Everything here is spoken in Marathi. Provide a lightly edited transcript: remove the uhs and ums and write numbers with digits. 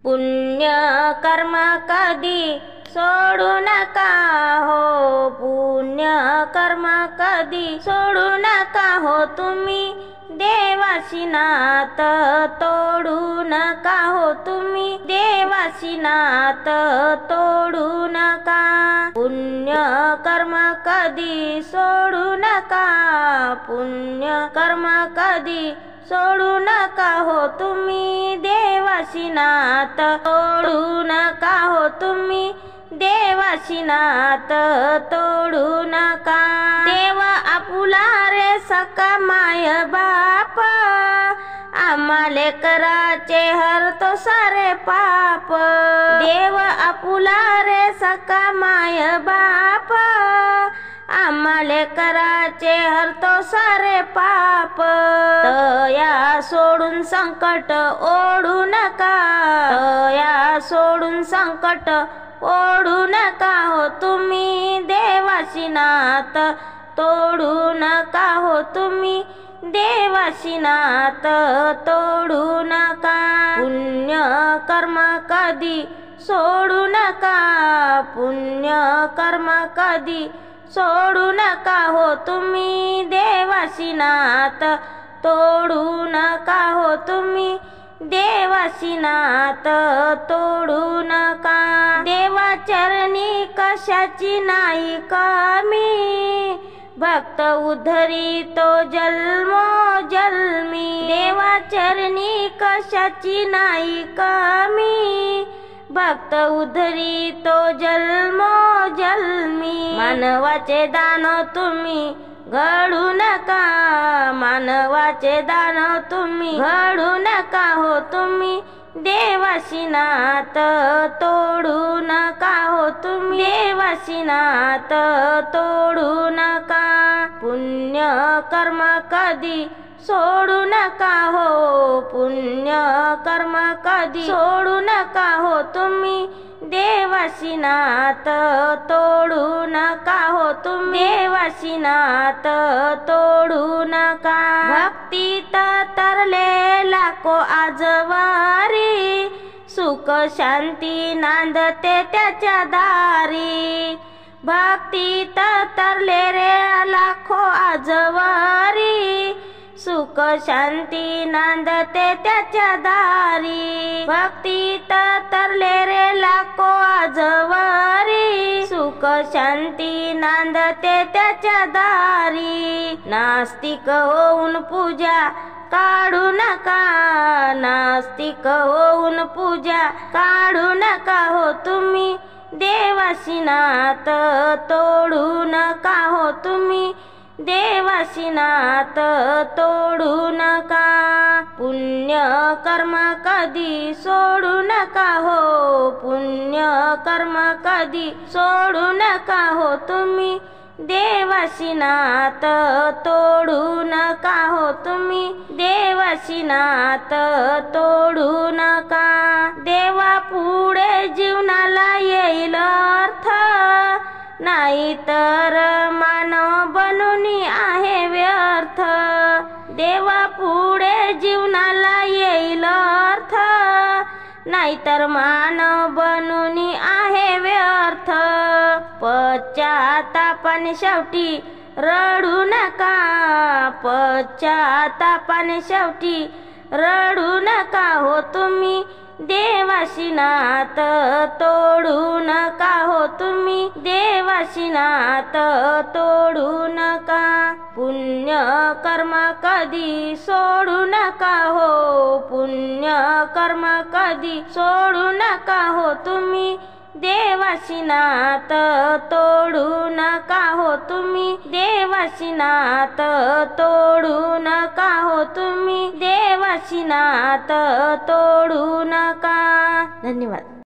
पुण्य कर्म कधी सोडू नका हो, पुण्य कर्म कधी सोडू नका हो, तुम्ही देवाशी नात तोडू नका हो, तुम्ही देवाशी नात तोडू नका। पुण्य कर्म कधी सोडू नका, पुण्य कर्म कधी सोडू नका हो, तुम्ही देवाशी नात तोडू नका हो, तुम्ही देवाशी नात तोडू नका। देव आपुला रे सका माय बाप, आम्हा लेकराचे हरतो सारे पाप। देव आपुला रे सका माय बाप, आम्हा लेकराचे हरतो सारे पाप। तया सोडून संकट ओढू नका, तया सोडून संकट ओढू नका हो, तुम्ही देवाशी नात तोडू नका हो, तुम्ही देवाशी नात तोडू नका। पुण्य कर्म कधी सोडू नका, पुण्य कर्म कधी सोडू नका हो, तुम्ही देवाशी नात तोडू नका हो, तुम्ही देवाशी नात तोडू नका। देवाचरणी कशाची नाही कमी, भक्त उद्धरी तो जन्मोजन्मी। देवाचरणी कशाची नाही कमी, भक्त उद्धरी तो जन्मोजन्मी। मानवाचे दान तुम्ही घडू नका, मानवाचे दान तुम्ही घडू नका हो, तुम्ही देवाशी नात तोडू नका हो, तुम्ही देवाशी नात तोडू नका। पुण्य कर्म कधी सोडू नका हो, पुण्य कर्म कधी सोडू नका हो, तुम्ही देवाशी नात तोडू नका हो, तुम्ही देवाशी नात तोडू नका। भक्तीत तरले लाखो आजवारी, सुख शांती नांदते त्याच्या दारी। भक्तीत तरले रे लाखो आजवारी, सुख शांती नांदते त्याच्या दारी। भक्तीत तरले रे लाखो आजवारी, सुख शांती नांदते त्याच्या दारी। नास्तिक होऊन पूजा काढू नका, नास्तिक होऊन पूजा काढू नका हो, तुम्ही देवाशी नात तोडू नका हो, तुम्ही देवाशी नात तोडू नका। पुण्य कर्म कधी सोडू नका हो, पुण्य कर्म कधी सोडू नका हो, तुम्ही देवाशी नात तोडू नका हो, तुम्ही देवाशी नात तोडू नका। देवा पुढे जीवनाला येईल अर्थ, नाही तर मानव बनून आहे व्यर्थ। देवा पुढे जीवनाला येईल अर्थ, नाहीतर मानव बनून आहे व्यर्थ। पश्चातापाने शेवटी रडू नका, पश्चातापाने शेवटी रडू नका हो, तुम्ही देवाशी नात तोडू नका हो, तुम्ही देवाशी नात तोडू नका। पुण्य कर्म कधी सोडू नका हो, पुण्य कर्म कधी सोडू नका हो, तुम्ही देवाशी नात तोडू नका हो, तुम्ही देवाशी नात तोडू नका हो, तुम्ही देवाशी नात तोडू नका। धन्यवाद।